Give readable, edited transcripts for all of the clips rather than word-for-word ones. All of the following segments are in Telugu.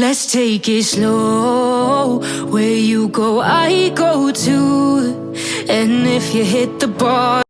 Let's take it slow. Where you go, I go too. And if you hit the bar.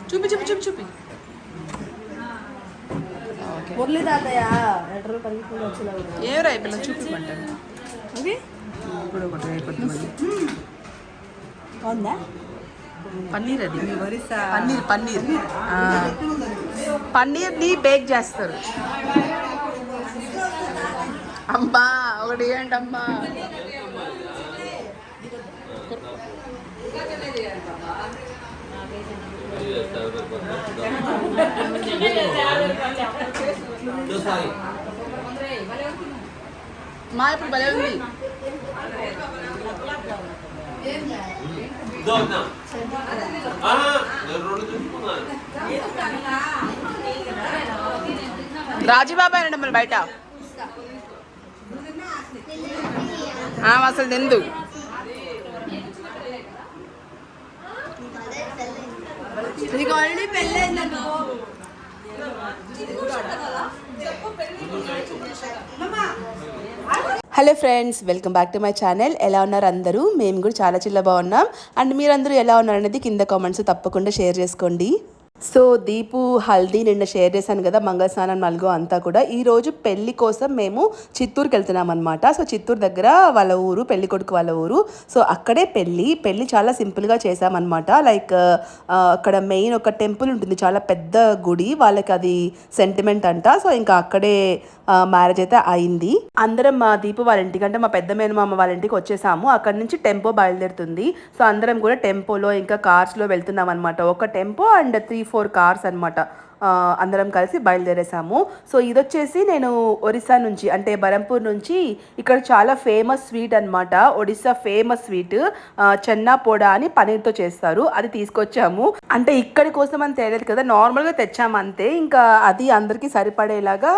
చూపి చూపి చూపి చూపి మురళి తాతయ్య లెటర్ పలికి వచ్చిన ఏవరా ఈ పిల్లలు చూపిమంటారు ఓకే ఇప్పుడు ఒకటి రేపటి బాగుందా పన్నీర్ అది పన్నీర్ పన్నీర్ పన్నీర్ని బేక్ చేస్తారు. అమ్మా ఒకటి ఏంటి అమ్మా మా ఇప్పుడు భలే ఉంది. రాజీబాబాయ్ అండి మళ్ళీ బయట అసలు తిందు నీకు ఆల్రెడీ పెళ్ళైందనుకో hello friends, welcome back to my channel. ఎలా ఉన్నారు అందరూ? మేము కూడా చాలా బాగున్నాం. అండ్ మీరందరూ ఎలా ఉన్నారు అనేది కింద కామెంట్స్ తప్పకుండా షేర్ చేసుకోండి. సో దీపు హల్దీ నిన్న షేర్ చేశాను కదా, మంగళ స్నానం నలుగు అంతా కూడా. ఈరోజు పెళ్లి కోసం మేము చిత్తూరుకి వెళ్తున్నాం అనమాట. సో చిత్తూరు దగ్గర వాళ్ళ ఊరు, పెళ్లి కొడుకు వాళ్ళ ఊరు. సో అక్కడే పెళ్ళి చాలా సింపుల్గా చేసామన్నమాట. లైక్ అక్కడ మెయిన్ ఒక టెంపుల్ ఉంటుంది, చాలా పెద్ద గుడి, వాళ్ళకి అది సెంటిమెంట్ అంట. సో ఇంకా అక్కడే మ్యారేజ్ అయితే అయింది. అందరం మా దీపు వాళ్ళ ఇంటికి, అంటే మా పెద్ద మేనమామ వాళ్ళ ఇంటికి వచ్చేసాము. అక్కడ నుంచి టెంపో బయలుదేరుతుంది. సో అందరం కూడా టెంపోలో ఇంకా కార్స్లో వెళ్తున్నాం అనమాట. ఒక టెంపో అండ్ 3-4 కార్స్ అనమాట. అందరం కలిసి బయలుదేరేసాము. సో ఇది వచ్చేసి నేను ఒరిస్సా నుంచి, అంటే బరంపూర్ నుంచి, ఇక్కడ చాలా ఫేమస్ స్వీట్ అనమాట. ఒడిస్సా ఫేమస్ స్వీట్ చెన్నా పోడా అని పనీర్తో చేస్తారు. అది తీసుకొచ్చాము. అంటే ఇక్కడి కోసం అని తెలియదు కదా, నార్మల్గా తెచ్చాము అంతే. ఇంకా అది అందరికీ సరిపడేలాగా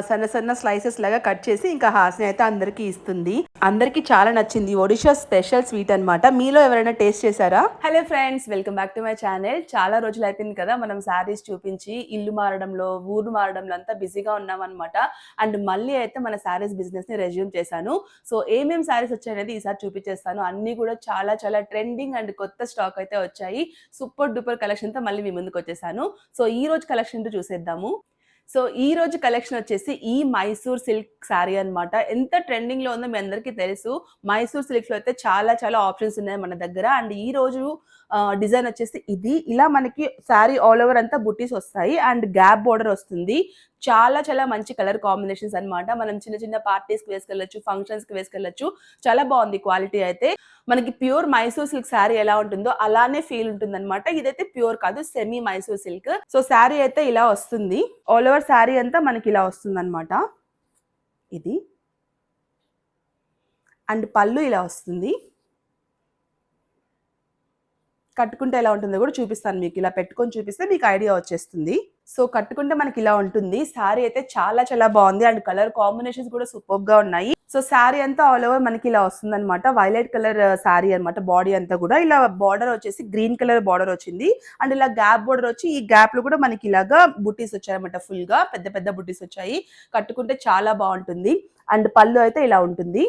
సన్న స్లైసెస్ లాగా కట్ చేసి ఇంకా హాస్ని అయితే అందరికీ ఇస్తుంది. అందరికీ చాలా నచ్చింది. ఒడిషా స్పెషల్ స్వీట్ అనమాట. మీలో ఎవరైనా టేస్ట్ చేశారా? Hello friends, welcome back to my channel. చాలా రోజులు అయిపోయింది కదా మనం శారీస్ చూపించి, ఇల్లు మారడంలో, ఊరు మారడంలో అంతా బిజీగా ఉన్నాం అనమాట. అండ్ మళ్ళీ అయితే మన శారీస్ బిజినెస్ ని రెజ్యూమ్ చేశాను. సో ఏమేమి శారీస్ వచ్చాయనేది ఈసారి చూపించేస్తాను. అన్ని కూడా చాలా ట్రెండింగ్ అండ్ కొత్త స్టాక్ అయితే వచ్చాయి. సూపర్ డూపర్ కలెక్షన్ తో మళ్ళీ మీ ముందుకు వచ్చేసాను. సో ఈ రోజు కలెక్షన్ చూసేద్దాము. సో ఈ రోజు కలెక్షన్ వచ్చేసి ఈ మైసూర్ సిల్క్ శారీ అనమాట. ఎంత ట్రెండింగ్ లో ఉందో మీ అందరికీ తెలుసు. మైసూర్ సిల్క్ లో అయితే చాలా ఆప్షన్స్ ఉన్నాయి మన దగ్గర. అండ్ ఈ రోజు డిజైన్ వచ్చేసి ఇది. ఇలా మనకి శారీ ఆల్ ఓవర్ అంతా బుట్టీస్ వస్తాయి అండ్ గ్యాప్ బోర్డర్ వస్తుంది. చాలా మంచి కలర్ కాంబినేషన్స్ అనమాట. మనం చిన్న పార్టీస్కి వేసుకెళ్ళచ్చు, ఫంక్షన్స్కి వేసుకెళ్ళచ్చు. చాలా బాగుంది క్వాలిటీ అయితే. మనకి ప్యూర్ మైసూర్ సిల్క్ శారీ ఎలా ఉంటుందో అలానే ఫీల్ ఉంటుంది అనమాట. ఇదైతే ప్యూర్ కాదు, semi Mysore silk. So sari అయితే ఇలా వస్తుంది. ఆల్ ఓవర్ శారీ అంతా మనకి ఇలా వస్తుంది అనమాట. ఇది అండ్ పళ్ళు ఇలా వస్తుంది. కట్టుకుంటే ఎలా ఉంటుందో కూడా చూపిస్తాను మీకు. ఇలా పెట్టుకొని చూపిస్తే మీకు ఐడియా వచ్చేస్తుంది. సో కట్టుకుంటే మనకి ఇలా ఉంటుంది. శారీ అయితే చాలా బాగుంది అండ్ కలర్ కాంబినేషన్స్ కూడా సూపర్ గా ఉన్నాయి. సో శారీ అంతా ఆల్ ఓవర్ మనకి ఇలా వస్తుంది అనమాట. వైలెట్ కలర్ శారీ అనమాట. బాడీ అంతా కూడా ఇలా బార్డర్ వచ్చేసి గ్రీన్ కలర్ బార్డర్ వచ్చింది. అండ్ ఇలా గ్యాప్ బార్డర్ వచ్చి, ఈ గ్యాప్ లో కూడా మనకి ఇలాగా బుట్టీస్ వచ్చాయన్నమాట. ఫుల్ గా పెద్ద బుట్టీస్ వచ్చాయి. కట్టుకుంటే చాలా బాగుంటుంది. అండ్ పళ్ళు అయితే ఇలా ఉంటుంది.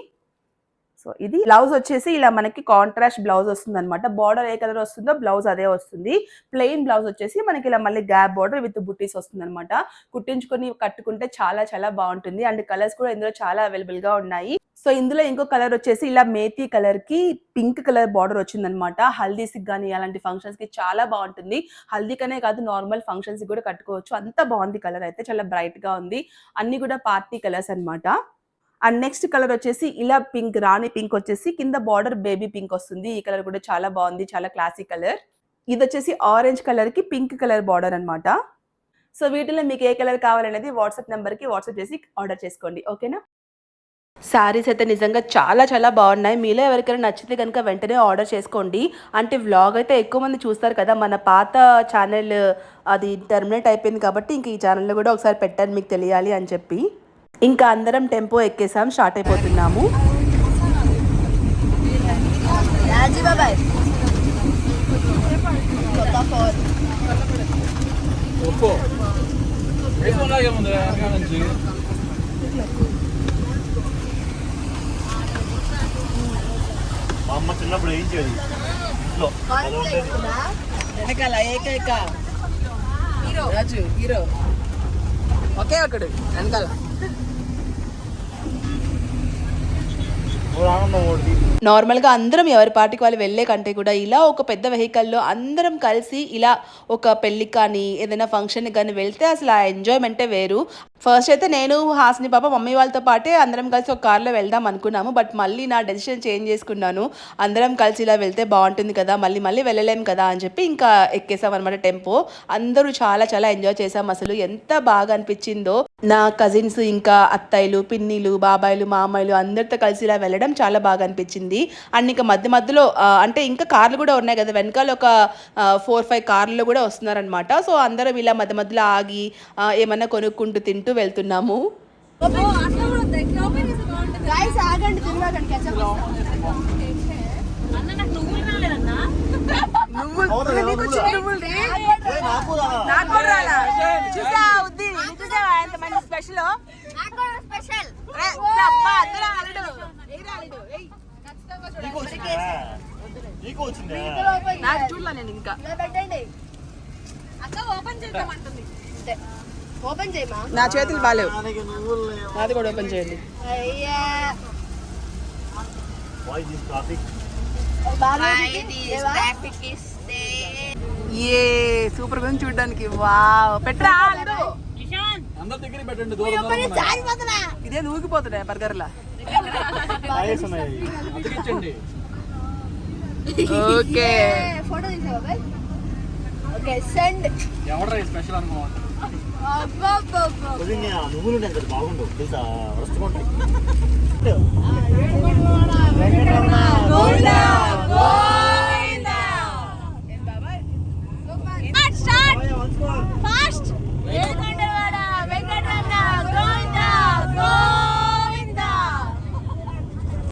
సో ఇది బ్లౌజ్ వచ్చేసి ఇలా మనకి కాంట్రాస్ట్ బ్లౌజ్ వస్తుంది అనమాట. బార్డర్ ఏ కలర్ వస్తుందో బ్లౌజ్ అదే వస్తుంది. ప్లెయిన్ బ్లౌజ్ వచ్చేసి మనకి ఇలా మళ్ళీ గ్యాప్ బార్డర్ విత్ బుట్టీస్ వస్తుంది అనమాట. కుట్టించుకొని కట్టుకుంటే చాలా బాగుంటుంది. అండ్ కలర్స్ కూడా ఇందులో చాలా అవైలబుల్ గా ఉన్నాయి. సో ఇందులో ఇంకో కలర్ వచ్చేసి ఇలా మేతి కలర్ కి పింక్ కలర్ బార్డర్ వచ్చింది అనమాట. హల్దీస్ కానీ అలాంటి ఫంక్షన్స్ కి చాలా బాగుంటుంది. హల్దీకనే కాదు, నార్మల్ ఫంక్షన్స్ కి కూడా కట్టుకోవచ్చు. అంత బాగుంది కలర్ అయితే. చాలా బ్రైట్ గా ఉంది. అన్ని కూడా పార్టీ కలర్స్ అనమాట. అండ్ నెక్స్ట్ కలర్ వచ్చేసి ఇలా పింక్, రాణి పింక్ వచ్చేసి కింద బార్డర్ బేబీ పింక్ వస్తుంది. ఈ కలర్ కూడా చాలా బాగుంది, చాలా క్లాసిక్ కలర్. ఇది వచ్చేసి ఆరెంజ్ కలర్ కి పింక్ కలర్ బార్డర్ అనమాట. సో వీటిలో మీకు ఏ కలర్ కావాలనేది వాట్సాప్ నెంబర్ కి వాట్సాప్ చేసి ఆర్డర్ చేసుకోండి, ఓకేనా? శారీస్ అయితే నిజంగా చాలా బాగున్నాయి. మీలో ఎవరికైనా నచ్చితే కనుక వెంటనే ఆర్డర్ చేసుకోండి. అంటే వ్లాగ్ అయితే ఎక్కువ మంది చూస్తారు కదా. మన పాత ఛానల్ అది టర్మినేట్ అయిపోయింది కాబట్టి ఇంక ఈ ఛానల్లో కూడా ఒకసారి పెట్టాను మీకు తెలియాలి అని చెప్పి. ఇంకా అందరం టెంపో ఎక్కేసాం, స్టార్ట్ అయిపోతున్నాము. మా అమ్మ చిన్నప్పుడు వేయించేది ఇంట్లో వెనకాల ఏకైక రాజు హీరో ఒకే ఒకడు వెనకాల ఆనందం ఓడి నార్మల్గా అందరం ఎవరి పార్టీకి వాళ్ళు వెళ్ళే కంటే కూడా ఇలా ఒక పెద్ద వెహికల్లో అందరం కలిసి ఇలా ఒక పెళ్ళికి కానీ ఏదైనా ఫంక్షన్కి కానీ వెళ్తే అసలు ఆ ఎంజాయ్మెంటే వేరు. ఫస్ట్ అయితే నేను హాసిని పాప మమ్మీ వాళ్ళతో పాటే అందరం కలిసి ఒక కార్లో వెళ్దాం అనుకున్నాము. బట్ మళ్ళీ నా డెసిషన్ చేంజ్ చేసుకున్నాను. అందరం కలిసి ఇలా వెళ్తే బాగుంటుంది కదా, మళ్ళీ మళ్ళీ వెళ్ళలేం కదా అని చెప్పి ఇంకా ఎక్కేసాం అనమాట టెంపో. అందరూ చాలా చాలా ఎంజాయ్ చేసాం. అసలు ఎంత బాగా అనిపించిందో. నా కజిన్స్ ఇంకా అత్తయ్యలు పిన్నిలు బాబాయిలు మామయ్యలు అందరితో కలిసి ఇలా వెళ్ళడం చాలా బాగా అనిపించింది. అండ్ ఇంకా మధ్య మధ్యలో అంటే ఇంకా కార్లు కూడా ఉన్నాయి కదా, వెనకాల ఒక 4-5 కార్లు కూడా వస్తున్నారనమాట. సో అందరం ఇలా మధ్య మధ్యలో ఆగి ఏమన్నా కొనుక్కుంటూ తింటూ వెళ్తున్నాము. నాకు చూడలే నేను ఇంకా ఓపెన్ చేయమా. నా చేతులు బాలేవు, నాది కూడా ఓపెన్ చేయండి. ఏ సూపర్ గా చూడడానికి. వావ్ పెట్టరా ఇదే ఊగిపోతున్నాయి బర్గర్లా. ఓకే ఫోటో తీసావా? Okay send. ఎవడ స్పెషల్ అనుకో నువ్వులు బాగుండవు తెలుసా, వస్తుంటాయి.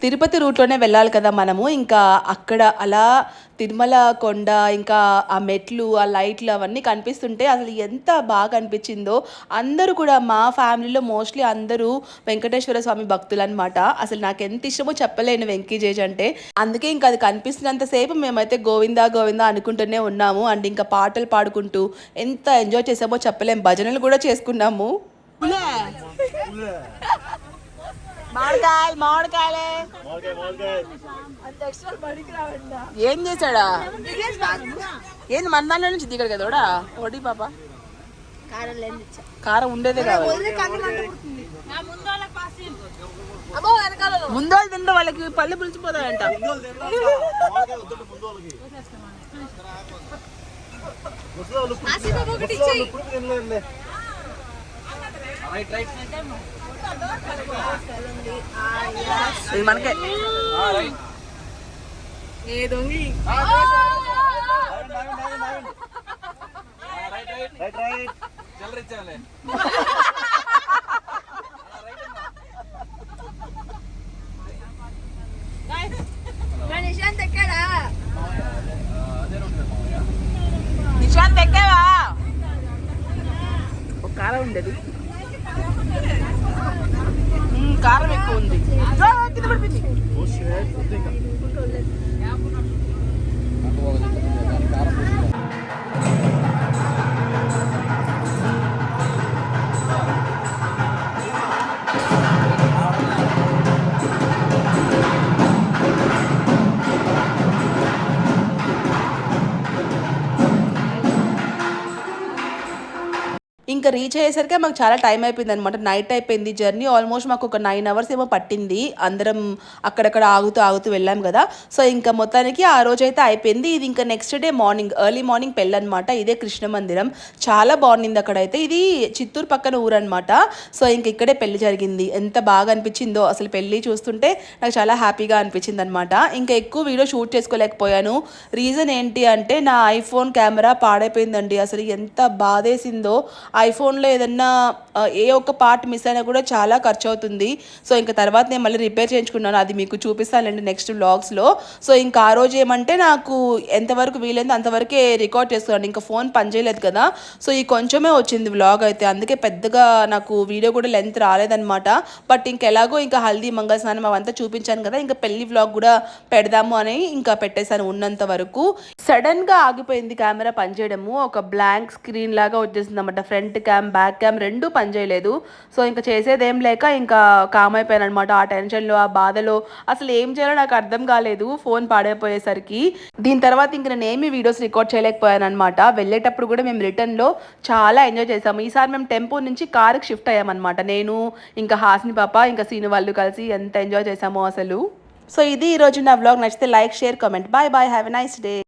తిరుపతి రూట్లోనే వెళ్ళాలి కదా మనము. ఇంకా అక్కడ అలా తిరుమల కొండ ఇంకా ఆ మెట్లు ఆ లైట్లు అవన్నీ కనిపిస్తుంటే అసలు ఎంత బాగా అనిపించిందో. అందరూ కూడా మా ఫ్యామిలీలో మోస్ట్లీ అందరూ వెంకటేశ్వర స్వామి భక్తులు అనమాట. అసలు నాకు ఎంత ఇష్టమో చెప్పలేను వెంకీజేజ్ అంటే. అందుకే ఇంకా అది కనిపిస్తున్నంతసేపు మేమైతే గోవిందా గోవిందా అనుకుంటూనే ఉన్నాము. అండ్ ఇంకా పాటలు పాడుకుంటూ ఎంత ఎంజాయ్ చేసామో చెప్పలేం. భజనలు కూడా చేసుకున్నాము. మామిడికాయలే ఏం చేశాడా? ఏంది మన దాంట్లో నుంచి దిగడు కదా ఓడా ఓడి పాప. కారం ఉండేదే కావాలి. ముందు తింటే వాళ్ళకి పళ్ళు పులిచిపోతాయంట. ఇది మనకే ఏ దొంగి నిశాంత్ ఎక్కడా? నిశాంత్ ఎక్కావా? ఒక కారం ఉండేది, కారం ఎక్కువ ఉంది. ఇంకా రీచ్ అయ్యేసరికి మాకు చాలా టైం అయిపోయింది అనమాట. నైట్ అయిపోయింది. జర్నీ ఆల్మోస్ట్ మాకు ఒక 9 hours ఏమో పట్టింది. అందరం అక్కడక్కడ ఆగుతూ వెళ్ళాం కదా. సో ఇంకా మొత్తానికి ఆ రోజు అయితే అయిపోయింది. ఇది ఇంకా next day morning early morning పెళ్ళి అనమాట. ఇదే కృష్ణ మందిరం, చాలా బాగుంది అక్కడైతే. ఇది చిత్తూరు పక్కన ఊరు అనమాట. సో ఇంక ఇక్కడే పెళ్లి జరిగింది. ఎంత బాగా అనిపించిందో అసలు. పెళ్ళి చూస్తుంటే నాకు చాలా హ్యాపీగా అనిపించింది అనమాట. ఇంకా ఎక్కువ వీడియో షూట్ చేసుకోలేకపోయాను. రీజన్ ఏంటి అంటే నా ఐఫోన్ కెమెరా పాడైపోయిందండి. అసలు ఎంత బాధేసిందో. ఐఫోన్ ఫోన్లో ఏదన్నా ఏ ఒక్క పార్ట్ మిస్ అయినా కూడా చాలా ఖర్చు అవుతుంది. సో ఇంకా తర్వాత నేను మళ్ళీ రిపేర్ చేయించుకున్నాను, అది మీకు చూపిస్తానండి నెక్స్ట్ వ్లాగ్స్లో. సో ఇంకా ఆ రోజు ఏమంటే నాకు ఎంతవరకు వీలైందో అంతవరకే రికార్డ్ చేసుకున్నాను, ఇంకా ఫోన్ పనిచేయలేదు కదా. సో ఈ కొంచెమే వచ్చింది వ్లాగ్ అయితే, అందుకే పెద్దగా నాకు వీడియో కూడా లెంత్ రాలేదనమాట. బట్ ఇంకెలాగో ఇంకా హల్దీ మంగళ స్నానం అవంతా చూపించాను కదా, ఇంకా పెళ్లి వ్లాగ్ కూడా పెడదాము అని ఇంకా పెట్టేశాను ఉన్నంత వరకు. సడన్గా ఆగిపోయింది కెమెరా పనిచేయడము, ఒక బ్లాంక్ స్క్రీన్ లాగా వచ్చేసింది అనమాట. ఫ్రంట్ క్యామ్ బ్యాక్ క్యామ్ రెండూ పనిచేయలేదు. సో ఇంకా చేసేదేం లేక ఇంకా కామ్ అయిపోయాను అనమాట. ఆ టెన్షన్లో ఆ బాధలో అసలు ఏం చేయాలో నాకు అర్థం కాలేదు ఫోన్ పాడైపోయేసరికి. దీని తర్వాత ఇంక నేను ఏమీ వీడియోస్ రికార్డ్ చేయలేకపోయాను అనమాట. వెళ్ళేటప్పుడు కూడా మేము రిటర్న్లో చాలా ఎంజాయ్ చేసాము. ఈసారి మేము టెంపో నుంచి కారుకి షిఫ్ట్ అయ్యామన్నమాట. నేను ఇంకా హాస్ని పాప ఇంకా సీను వాళ్ళు కలిసి ఎంత ఎంజాయ్ చేసామో అసలు. సో ఇది ఈరోజు నా వ్లాగ్. నచ్చితే like share comment. Bye bye, have a nice day.